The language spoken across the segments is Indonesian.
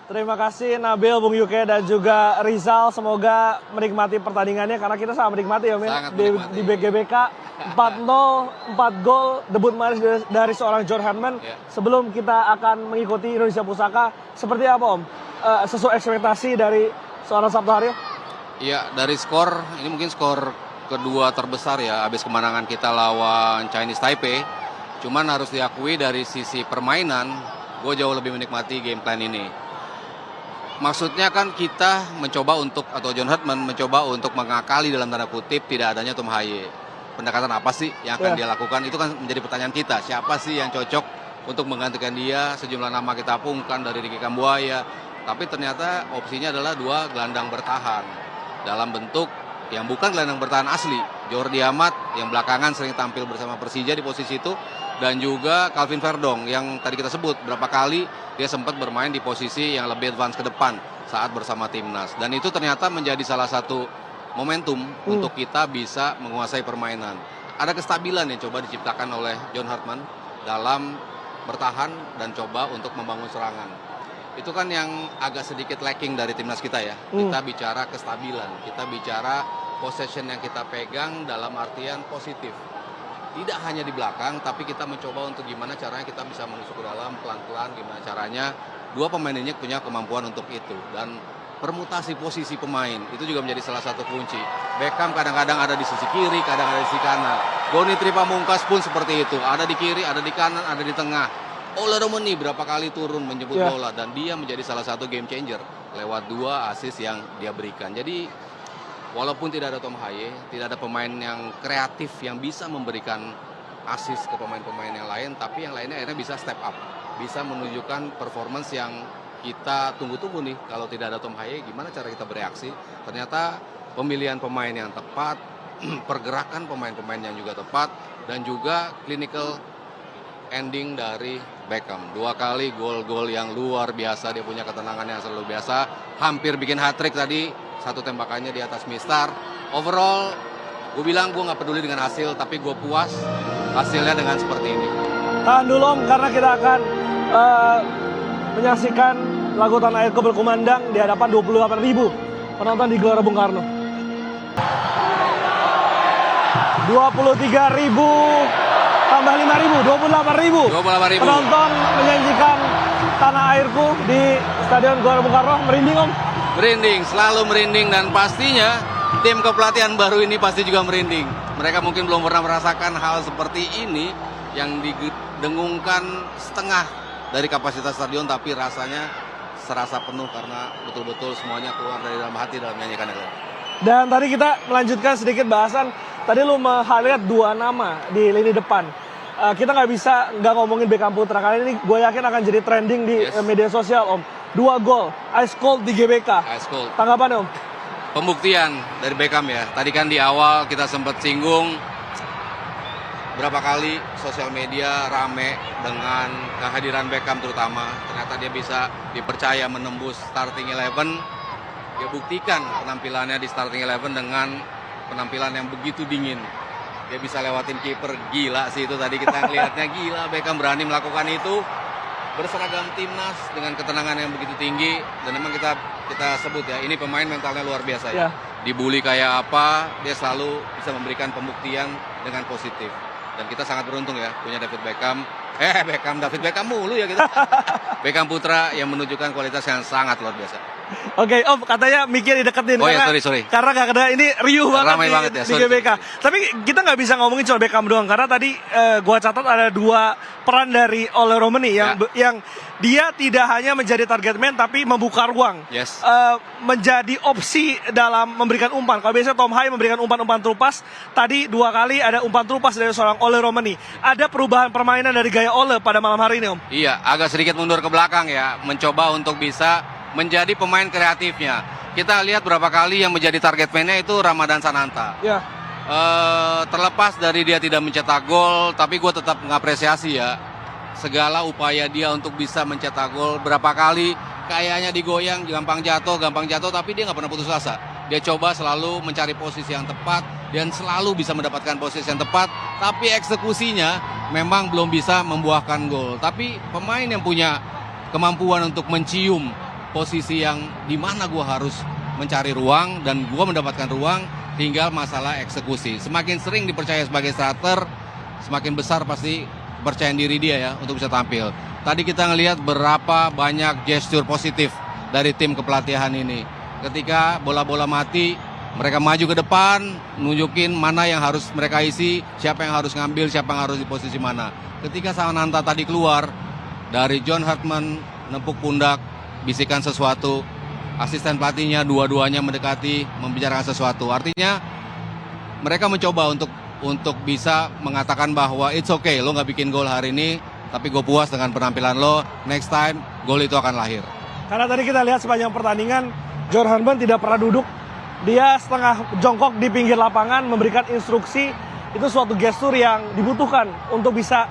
Terima kasih Nabil, Bung Yuke, dan juga Rizal. Semoga menikmati pertandingannya karena kita sangat menikmati ya, di BGBK. 4-0, 4 gol, debut manis dari seorang John Hartman. Sebelum kita akan mengikuti Indonesia Pusaka, seperti apa Om? Sesuai ekspektasi dari seorang Sabtu Haryo? Iya, dari skor, ini mungkin skor kedua terbesar ya, habis kemenangan kita lawan Chinese Taipei. Cuman harus diakui dari sisi permainan, gue jauh lebih menikmati game plan ini. Maksudnya kan kita mencoba untuk, atau John Hartman mencoba untuk mengakali dalam tanda kutip tidak adanya Tom Haye. Pendekatan apa sih yang akan dia lakukan? Itu kan menjadi pertanyaan kita. Siapa sih yang cocok untuk menggantikan dia? Sejumlah nama kita pungkan dari Ricky Kambuaya. Tapi ternyata opsinya adalah dua gelandang bertahan. Dalam bentuk yang bukan gelandang bertahan asli. Jordi Amat yang belakangan sering tampil bersama Persija di posisi itu. Dan juga Calvin Verdong yang tadi kita sebut berapa kali dia sempat bermain di posisi yang lebih advance ke depan saat bersama timnas. Dan itu ternyata menjadi salah satu momentum untuk kita bisa menguasai permainan. Ada kestabilan yang coba diciptakan oleh John Hartman dalam bertahan dan coba untuk membangun serangan. Itu kan yang agak sedikit lacking dari timnas kita ya. Kita bicara kestabilan, kita bicara possession yang kita pegang dalam artian positif. Tidak hanya di belakang, tapi kita mencoba untuk gimana caranya kita bisa masuk ke dalam pelan-pelan, gimana caranya dua pemain ini punya kemampuan untuk itu. Dan permutasi posisi pemain, itu juga menjadi salah satu kunci. Beckham kadang-kadang ada di sisi kiri, kadang ada di sisi kanan. Goni Tripamungkas pun seperti itu, ada di kiri, ada di kanan, ada di tengah. Ole Romeni berapa kali turun menjemput bola, dan dia menjadi salah satu game changer lewat 2 assist yang dia berikan. Jadi walaupun tidak ada Tom Haye, tidak ada pemain yang kreatif yang bisa memberikan assist ke pemain-pemain yang lain, tapi yang lainnya akhirnya bisa step up, bisa menunjukkan performance yang kita tunggu-tunggu nih. Kalau tidak ada Tom Haye, gimana cara kita bereaksi? Ternyata pemilihan pemain yang tepat, pergerakan pemain-pemain yang juga tepat, dan juga clinical ending dari Beckham. 2 kali gol-gol yang luar biasa, dia punya ketenangan yang selalu biasa, hampir bikin hat-trick tadi, 1 tembakannya di atas mistar. Overall, gue bilang gue gak peduli dengan hasil, tapi gue puas hasilnya dengan seperti ini. Tahan dulu Om, karena kita akan menyaksikan lagu Tanah Airku berkumandang di hadapan 28.000 penonton di Gelora Bung Karno. 23.000 tambah 5.000, 28.000 penonton menyanyikan Tanah Airku di Stadion Gelora Bung Karno. Merinding Om? Merinding, selalu merinding, dan pastinya tim kepelatihan baru ini pasti juga merinding. Mereka mungkin belum pernah merasakan hal seperti ini yang didengungkan setengah dari kapasitas stadion, tapi rasanya serasa penuh karena betul-betul semuanya keluar dari dalam hati dalam menyanyikan itu. Dan tadi kita melanjutkan sedikit bahasan. Tadi lu meng-highlight 2 nama di lini depan. Kita nggak bisa nggak ngomongin Beckham Putra, karena ini gue yakin akan jadi trending di media sosial Om. 2 gol, ice cold di GBK. Ice cold. Tanggapan Om? Pembuktian dari Beckham ya. Tadi kan di awal kita sempat singgung berapa kali sosial media rame dengan kehadiran Beckham terutama. Ternyata dia bisa dipercaya menembus starting 11. Dia buktikan penampilannya di starting 11 dengan penampilan yang begitu dingin. Dia bisa lewatin kiper, gila sih itu tadi kita ngelihatnya, gila Beckham berani melakukan itu. Berseragam timnas dengan ketenangan yang begitu tinggi, dan memang kita sebut ya, ini pemain mentalnya luar biasa ya. Dibully kayak apa, dia selalu bisa memberikan pembuktian dengan positif. Dan kita sangat beruntung ya punya David Beckham. David Beckham mulu ya kita. Beckham Putra yang menunjukkan kualitas yang sangat luar biasa. Oke, Om, katanya mic-nya dideketin. Oh ya, sorry. Karena gak ada, ini riuh banget ya, di GBK. Tapi kita nggak bisa ngomongin cuma Beckham doang, karena tadi gua catat ada 2 peran dari Ole Romeni yang dia tidak hanya menjadi target man, tapi membuka ruang. Menjadi opsi dalam memberikan umpan. Kalau biasanya Tom Haye memberikan umpan-umpan terupas, tadi 2 kali ada umpan terupas dari seorang Ole Romeni. Ada perubahan permainan dari gaya Ole pada malam hari ini Om? Iya, agak sedikit mundur ke belakang ya, mencoba untuk bisa menjadi pemain kreatifnya. Kita lihat berapa kali yang menjadi target man-nya itu Ramadan Sananta. Terlepas dari dia tidak mencetak gol, tapi gue tetap mengapresiasi ya segala upaya dia untuk bisa mencetak gol. Berapa kali kayaknya digoyang, gampang jatuh, tapi dia nggak pernah putus asa. Dia coba selalu mencari posisi yang tepat dan selalu bisa mendapatkan posisi yang tepat, tapi eksekusinya memang belum bisa membuahkan gol. Tapi pemain yang punya kemampuan untuk mencium posisi yang dimana gue harus mencari ruang dan gue mendapatkan ruang, tinggal masalah eksekusi. Semakin sering dipercaya sebagai starter, semakin besar pasti kepercayaan diri dia ya untuk bisa tampil. Tadi kita ngelihat berapa banyak gestur positif dari tim kepelatihan ini. Ketika bola-bola mati, mereka maju ke depan, nunjukin mana yang harus mereka isi, siapa yang harus ngambil, siapa yang harus di posisi mana. Ketika Sananta tadi keluar, dari John Hartman nempuk pundak, bisikan sesuatu, asisten pelatihnya dua-duanya mendekati, membicarakan sesuatu. Artinya mereka mencoba untuk bisa mengatakan bahwa it's okay, lo nggak bikin gol hari ini, tapi gue puas dengan penampilan lo, next time gol itu akan lahir. Karena tadi kita lihat sepanjang pertandingan, John Hartman tidak pernah duduk. Dia setengah jongkok di pinggir lapangan memberikan instruksi. Itu suatu gestur yang dibutuhkan untuk bisa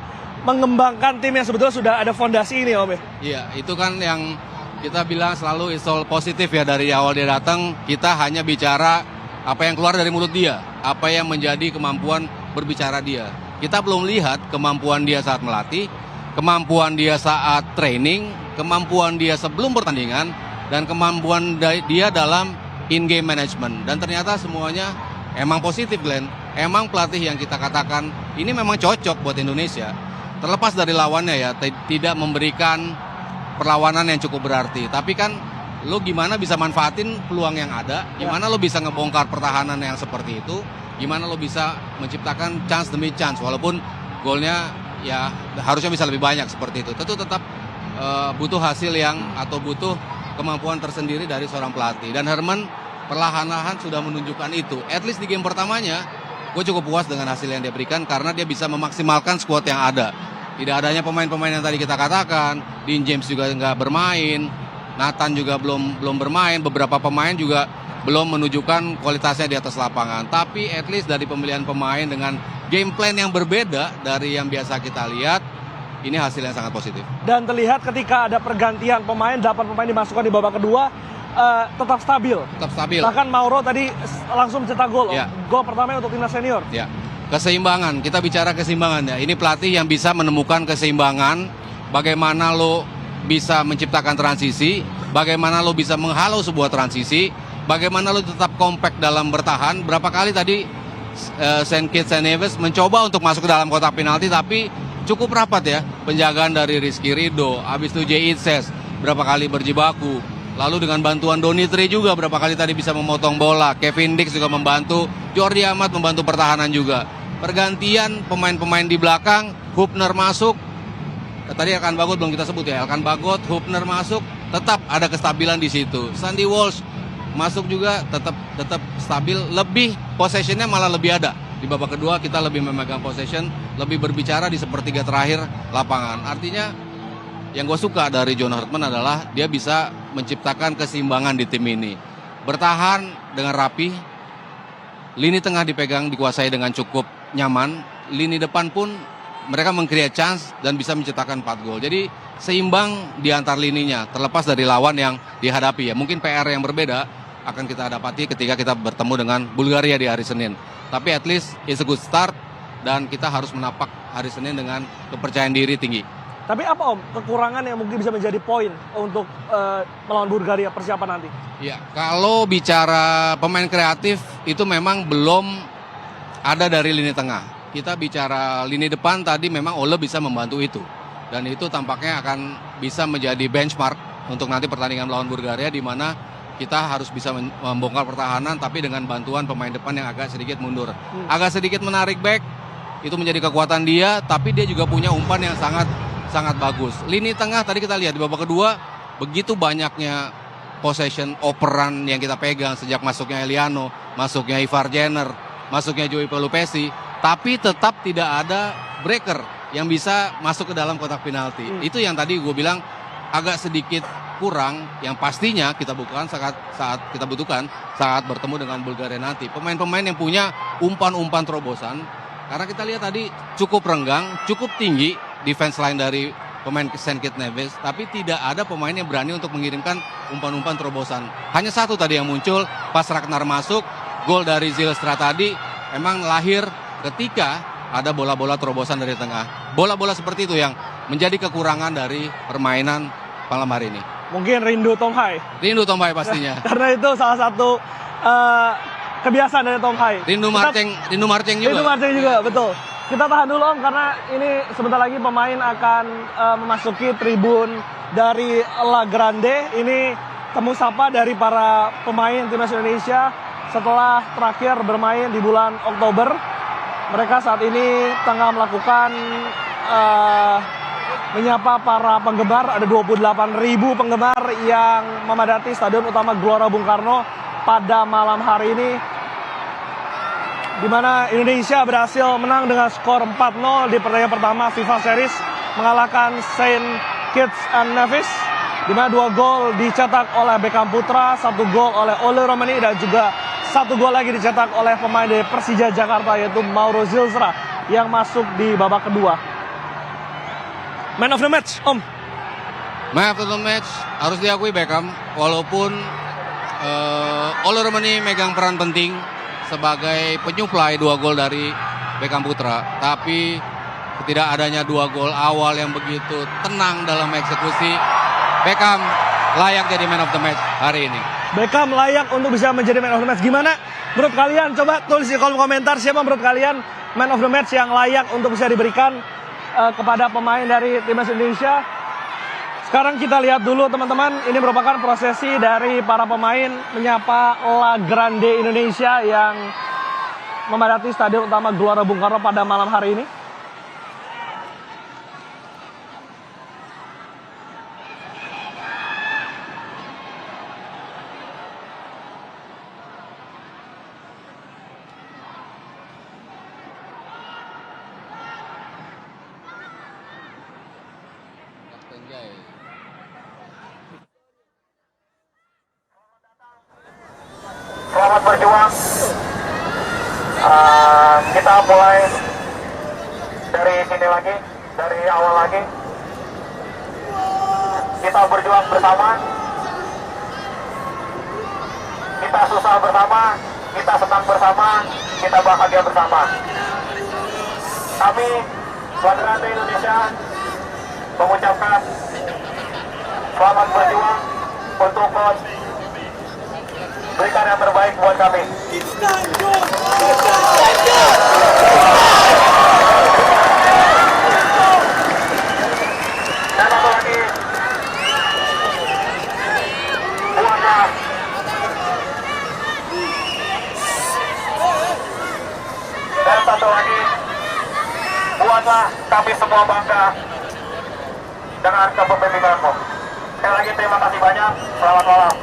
mengembangkan tim yang sebetulnya sudah ada fondasi ini, Om. Iya, itu kan yang kita bilang selalu it's all positif ya, dari awal dia datang. Kita hanya bicara apa yang keluar dari mulut dia, apa yang menjadi kemampuan berbicara dia. Kita belum lihat kemampuan dia saat melatih, kemampuan dia saat training, kemampuan dia sebelum pertandingan, dan kemampuan dia dalam in-game management. Dan ternyata semuanya emang positif, Glenn. Emang pelatih yang kita katakan ini memang cocok buat Indonesia. Terlepas dari lawannya ya, tidak memberikan perlawanan yang cukup berarti. Tapi kan lo gimana bisa manfaatin peluang yang ada, gimana lo bisa ngebongkar pertahanan yang seperti itu, gimana lo bisa menciptakan chance demi chance, walaupun golnya ya harusnya bisa lebih banyak seperti itu. Tentu tetap butuh hasil yang atau butuh kemampuan tersendiri dari seorang pelatih. Dan Herman perlahan-lahan sudah menunjukkan itu. At least di game pertamanya, gue cukup puas dengan hasil yang dia berikan karena dia bisa memaksimalkan skuad yang ada. Tidak adanya pemain-pemain yang tadi kita katakan, Dean James juga nggak bermain, Nathan juga belum bermain, beberapa pemain juga belum menunjukkan kualitasnya di atas lapangan. Tapi at least dari pemilihan pemain dengan game plan yang berbeda dari yang biasa kita lihat, ini hasil yang sangat positif. Dan terlihat ketika ada pergantian pemain, 8 pemain dimasukkan di babak kedua, tetap stabil. Tetap stabil. Bahkan Mauro tadi langsung mencetak gol. Ya. Gol pertama untuk timnas senior. Ya. Keseimbangan, kita bicara keseimbangan ya. Ini pelatih yang bisa menemukan keseimbangan, bagaimana lo bisa menciptakan transisi, bagaimana lo bisa menghalau sebuah transisi, bagaimana lo tetap kompak dalam bertahan. Berapa kali tadi St. Kitts and Nevis mencoba untuk masuk ke dalam kotak penalti, tapi cukup rapat ya penjagaan dari Rizky Ridho, habis itu Jay Itses berapa kali berjibaku, lalu dengan bantuan Donitri juga berapa kali tadi bisa memotong bola, Kevin Dix juga membantu, Jordi Amat membantu pertahanan juga. Pergantian pemain-pemain di belakang, Hubner masuk, tadi Elkan Bagot belum kita sebut ya, Elkan Bagot, Hubner masuk, tetap ada kestabilan di situ. Sandy Walsh masuk juga tetap stabil, lebih possessionnya malah lebih ada. Di babak kedua kita lebih memegang possession, lebih berbicara di sepertiga terakhir lapangan. Artinya yang gue suka dari John Hartman adalah dia bisa menciptakan keseimbangan di tim ini. Bertahan dengan rapi, lini tengah dipegang, dikuasai dengan cukup nyaman, lini depan pun mereka meng-create chance dan bisa menciptakan 4 gol. Jadi seimbang di antar lininya, terlepas dari lawan yang dihadapi ya. Mungkin PR yang berbeda akan kita dapati ketika kita bertemu dengan Bulgaria di hari Senin. Tapi at least it's a good start dan kita harus menapak hari Senin dengan kepercayaan diri tinggi. Tapi apa Om, kekurangan yang mungkin bisa menjadi poin untuk melawan Bulgaria persiapan nanti? Ya, kalau bicara pemain kreatif itu memang belum ada dari lini tengah. Kita bicara lini depan tadi memang Ole bisa membantu itu. Dan itu tampaknya akan bisa menjadi benchmark untuk nanti pertandingan melawan Bulgaria, di mana kita harus bisa membongkar pertahanan tapi dengan bantuan pemain depan yang agak sedikit mundur. Agak sedikit menarik back, itu menjadi kekuatan dia, tapi dia juga punya umpan yang sangat bagus. Lini tengah tadi kita lihat di babak kedua, begitu banyaknya possession, operan yang kita pegang sejak masuknya Eliano, masuknya Ivar Jenner, masuknya Joey Pelupesi, tapi tetap tidak ada breaker yang bisa masuk ke dalam kotak penalti. Itu yang tadi gue bilang agak sedikit kurang, yang pastinya kita butuhkan saat kita butuhkan saat bertemu dengan Bulgaria nanti. Pemain-pemain yang punya umpan-umpan terobosan, karena kita lihat tadi cukup renggang, cukup tinggi defense line dari pemain St. Kitts Nevis, tapi tidak ada pemain yang berani untuk mengirimkan umpan-umpan terobosan. Hanya satu tadi yang muncul pas Ragnar masuk, gol dari Zylstra tadi emang lahir ketika ada bola-bola terobosan dari tengah. Bola-bola seperti itu yang menjadi kekurangan dari permainan malam hari ini. Mungkin rindu Tom Hai. Rindu Tom Hai pastinya. Karena itu salah satu kebiasaan dari Tom Hai. Rindu marching juga. Rindu marching juga, betul. Kita tahan dulu Om, karena ini sebentar lagi pemain akan memasuki tribun dari La Grande. Ini temu sapa dari para pemain timnas Indonesia setelah terakhir bermain di bulan Oktober. Mereka saat ini tengah melakukan menyapa para penggemar. Ada 28.000 penggemar yang memadati Stadion Utama Gelora Bung Karno pada malam hari ini, di mana Indonesia berhasil menang dengan skor 4-0 di pertandingan pertama FIFA Series, mengalahkan Saint Kitts and Nevis, di mana 2 gol dicetak oleh Beckham Putra, 1 gol oleh Ole Romani, dan juga 1 gol lagi dicetak oleh pemain dari Persija Jakarta, yaitu Mauro Zilstra, yang masuk di babak kedua. Man of the match, Om. Man of the match harus diakui Beckham, walaupun Ole Romani megang peran penting sebagai penyuplai 2 gol dari Beckham Putra, tapi tidak adanya 2 gol awal yang begitu tenang dalam eksekusi, Beckham layak jadi man of the match hari ini. Beckham layak untuk bisa menjadi man of the match. Gimana menurut kalian? Coba tulis di kolom komentar siapa menurut kalian man of the match yang layak untuk bisa diberikan kepada pemain dari timnas Indonesia. Sekarang kita lihat dulu teman-teman, ini merupakan prosesi dari para pemain menyapa La Grande Indonesia yang memadati Stadion Utama Gelora Bung Karno pada malam hari ini. Selamat berjuang. Kita mulai dari sini lagi, dari awal lagi. Kita berjuang bersama. Kita susah bersama, kita senang bersama, kita bahagia bersama. Kami, La Grande Indonesia, mengucapkan selamat berjuang untuk coach. Berikan yang terbaik buat kami. Dan satu lagi, buatlah. Dan satu lagi, buatlah kami semua bangga dengan kepemimpinanmu. Sekali lagi terima kasih banyak. Selamat malam.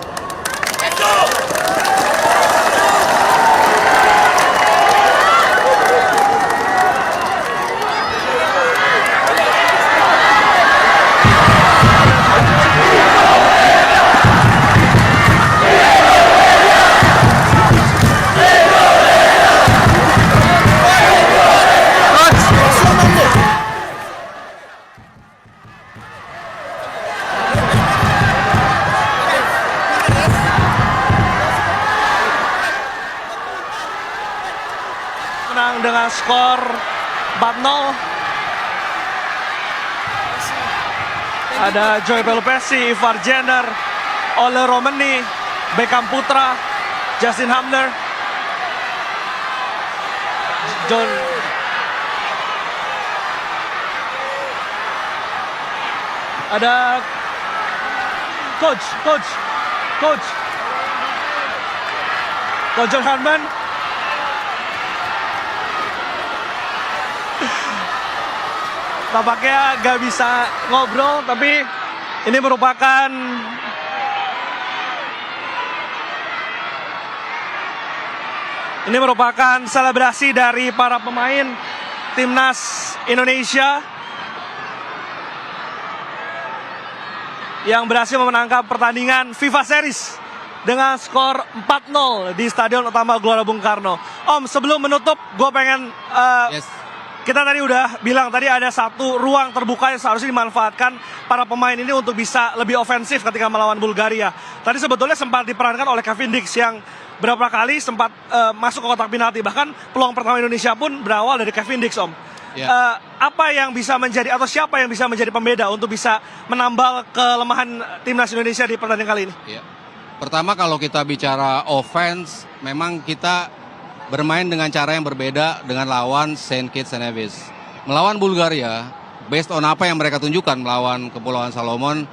Menang dengan skor 4-0. Ada Joey Pelupesi, Ivar Jenner, Ole Romani, Beckham Putra, Justin Hamner, John. Ada Coach John Hartman. Tampaknya gak bisa ngobrol, tapi ini merupakan selebrasi dari para pemain timnas Indonesia yang berhasil memenangkan pertandingan FIFA Series dengan skor 4-0 di Stadion Utama Gelora Bung Karno. Om, sebelum menutup, gue pengen kita tadi udah bilang tadi ada satu ruang terbuka yang seharusnya dimanfaatkan para pemain ini untuk bisa lebih ofensif ketika melawan Bulgaria. Tadi sebetulnya sempat diperankan oleh Kevin Dix yang berapa kali sempat masuk ke kotak penalti. Bahkan peluang pertama Indonesia pun berawal dari Kevin Dix, Om. Apa yang bisa menjadi atau siapa yang bisa menjadi pembeda untuk bisa menambal kelemahan timnas Indonesia di pertandingan kali ini? Ya. Pertama kalau kita bicara offense, memang kita bermain dengan cara yang berbeda dengan lawan Saint Kitts and Nevis. Melawan Bulgaria, based on apa yang mereka tunjukkan melawan Kepulauan Solomon,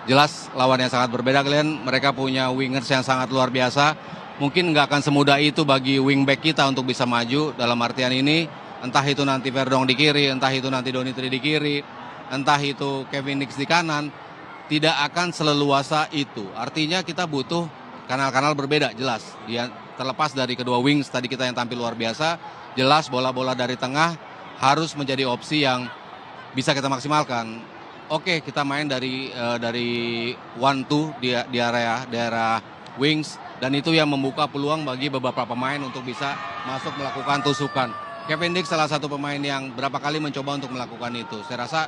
jelas lawan yang sangat berbeda kalian. Mereka punya wingers yang sangat luar biasa. Mungkin nggak akan semudah itu bagi wingback kita untuk bisa maju dalam artian ini. Entah itu nanti Verdong di kiri, entah itu nanti Donitri di kiri, entah itu Kevin Nix di kanan. Tidak akan seleluasa itu. Artinya kita butuh kanal-kanal berbeda, jelas. Dia terlepas dari kedua wings tadi kita yang tampil luar biasa. Jelas bola-bola dari tengah harus menjadi opsi yang bisa kita maksimalkan. Oke, kita main dari 1-2 di area wings. Dan itu yang membuka peluang bagi beberapa pemain untuk bisa masuk melakukan tusukan. Kevin Dix salah satu pemain yang berapa kali mencoba untuk melakukan itu. Saya rasa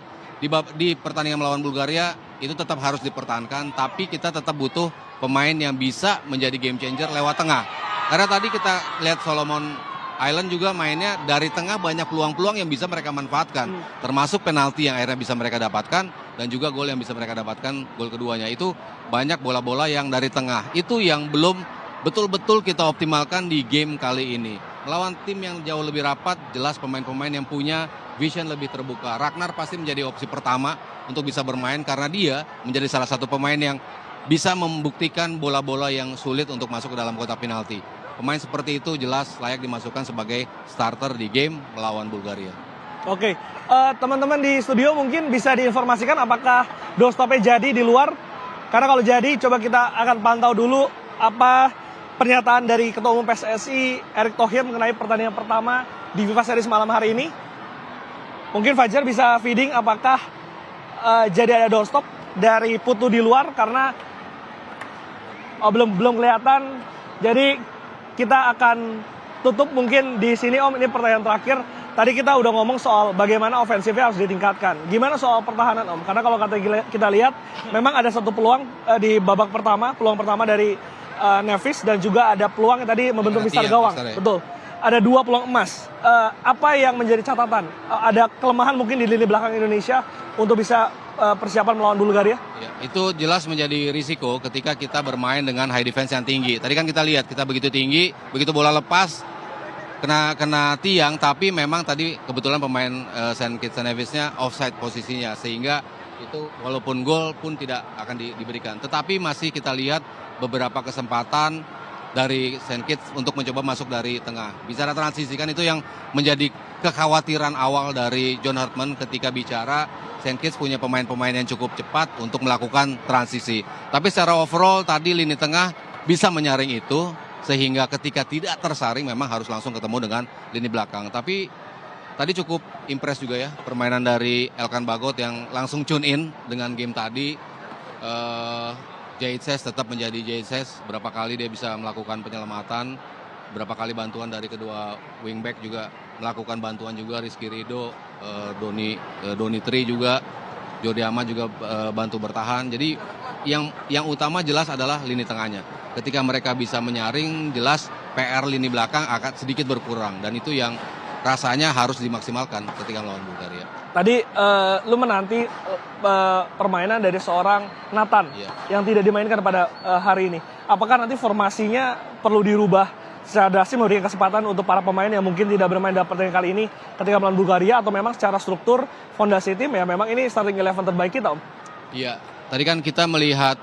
di pertandingan melawan Bulgaria itu tetap harus dipertahankan. Tapi kita tetap butuh pemain yang bisa menjadi game changer lewat tengah. Karena tadi kita lihat Solomon Island juga mainnya dari tengah banyak peluang-peluang yang bisa mereka manfaatkan. Termasuk penalti yang akhirnya bisa mereka dapatkan. Dan juga gol yang bisa mereka dapatkan, gol keduanya. Itu banyak bola-bola yang dari tengah. Itu yang belum betul-betul kita optimalkan di game kali ini. Melawan tim yang jauh lebih rapat, jelas pemain-pemain yang punya vision lebih terbuka. Ragnar pasti menjadi opsi pertama untuk bisa bermain karena dia menjadi salah satu pemain yang bisa membuktikan bola-bola yang sulit untuk masuk ke dalam kotak penalti. Pemain seperti itu jelas layak dimasukkan sebagai starter di game melawan Bulgaria. Oke, teman-teman di studio mungkin bisa diinformasikan apakah doorstopnya jadi di luar? Karena kalau jadi, coba kita akan pantau dulu apa pernyataan dari Ketua Umum PSSI Erick Thohir mengenai pertandingan pertama di FIFA Series malam hari ini. Mungkin Fajar bisa feeding apakah jadi ada doorstop dari Putu di luar karena belum kelihatan. Jadi kita akan tutup mungkin di sini Om, ini pertanyaan terakhir. Tadi kita udah ngomong soal bagaimana ofensifnya harus ditingkatkan. Gimana soal pertahanan Om? Karena kalau kita lihat memang ada satu peluang di babak pertama, peluang pertama dari Nevis dan juga ada peluang yang tadi membentuk mistar gawang. Betul. Ada 2 peluang emas. Apa yang menjadi catatan? Ada kelemahan mungkin di lini belakang Indonesia untuk bisa persiapan melawan Bulgaria? Ya, itu jelas menjadi risiko ketika kita bermain dengan high defense yang tinggi. Tadi kan kita lihat kita begitu tinggi, begitu bola lepas kena tiang, tapi memang tadi kebetulan pemain Saint Kitts and Nevis-nya offside posisinya, sehingga itu walaupun gol pun tidak akan diberikan. Tetapi masih kita lihat beberapa kesempatan dari Saint Kitts untuk mencoba masuk dari tengah. Bicara transisi kan itu yang menjadi kekhawatiran awal dari John Hartman ketika bicara Saint Kitts punya pemain-pemain yang cukup cepat untuk melakukan transisi. Tapi secara overall tadi lini tengah bisa menyaring itu, sehingga ketika tidak tersaring memang harus langsung ketemu dengan lini belakang. Tapi tadi cukup impress juga ya permainan dari Elkan Bagot yang langsung tune in dengan game tadi. Jaitzes tetap menjadi Jaitzes. Berapa kali dia bisa melakukan penyelamatan, berapa kali bantuan dari kedua wingback juga melakukan bantuan juga. Rizky Ridho, Donitri juga, Jordi Amat juga bantu bertahan. Jadi yang utama jelas adalah lini tengahnya. Ketika mereka bisa menyaring, jelas PR lini belakang akan sedikit berkurang. Dan itu yang rasanya harus dimaksimalkan ketika melawan Bulgaria. Tadi lu menanti permainan dari seorang Nathan yang tidak dimainkan pada hari ini. Apakah nanti formasinya perlu dirubah secara drastis, memberikan kesempatan untuk para pemain yang mungkin tidak bermain dalam pertandingan kali ini ketika melawan Bulgaria, atau memang secara struktur fondasi tim ya memang ini starting 11 terbaik kita Om? Iya, tadi kan kita melihat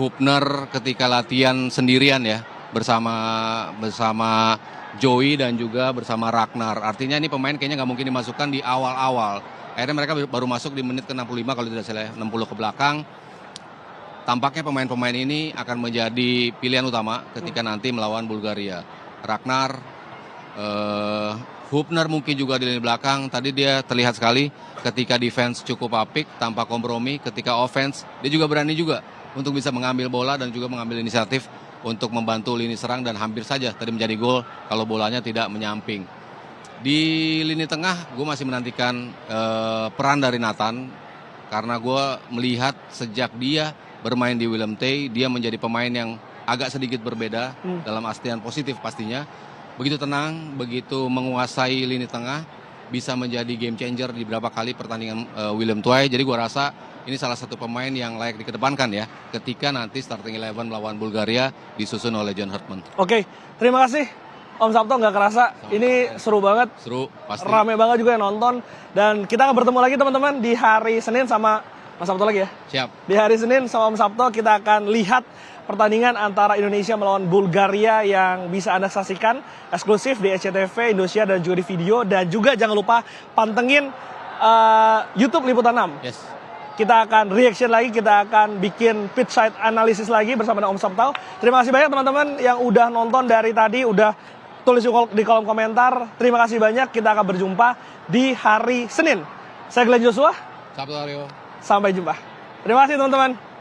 Hubner ketika latihan sendirian ya bersama Joey dan juga bersama Ragnar. Artinya ini pemain kayaknya nggak mungkin dimasukkan di awal-awal. Akhirnya mereka baru masuk di menit ke-65 kalau tidak salah, 60 ke belakang. Tampaknya pemain-pemain ini akan menjadi pilihan utama ketika nanti melawan Bulgaria. Ragnar, Hubner mungkin juga di lini belakang. Tadi dia terlihat sekali ketika defense cukup apik tanpa kompromi. Ketika offense dia juga berani juga untuk bisa mengambil bola dan juga mengambil inisiatif untuk membantu lini serang, dan hampir saja tadi menjadi gol kalau bolanya tidak menyamping. Di lini tengah gue masih menantikan peran dari Nathan, karena gue melihat sejak dia bermain di Willem Tay, dia menjadi pemain yang agak sedikit berbeda dalam artian positif pastinya. Begitu tenang, begitu menguasai lini tengah, bisa menjadi game changer di beberapa kali pertandingan William Tway. Jadi gue rasa ini salah satu pemain yang layak dikedepankan ya ketika nanti starting 11 melawan Bulgaria disusun oleh John Hartman. Oke, terima kasih Om Sabto, nggak kerasa. Ini seru banget. Seru, pasti. Rame banget juga yang nonton. Dan kita akan bertemu lagi teman-teman di hari Senin sama Mas Sabto lagi ya? Siap. Di hari Senin sama Om Sabto kita akan lihat pertandingan antara Indonesia melawan Bulgaria yang bisa Anda saksikan eksklusif di SCTV, Indonesia dan juga di video. Dan juga jangan lupa pantengin YouTube Liputan 6. Yes. Kita akan reaction lagi, kita akan bikin pitch side analisis lagi bersama dengan Om Sabto. Terima kasih banyak teman-teman yang udah nonton dari tadi, udah tulis di kolom komentar. Terima kasih banyak, kita akan berjumpa di hari Senin. Saya Glenn Joshua. Sabto Aryo. Sampai jumpa. Terima kasih teman-teman.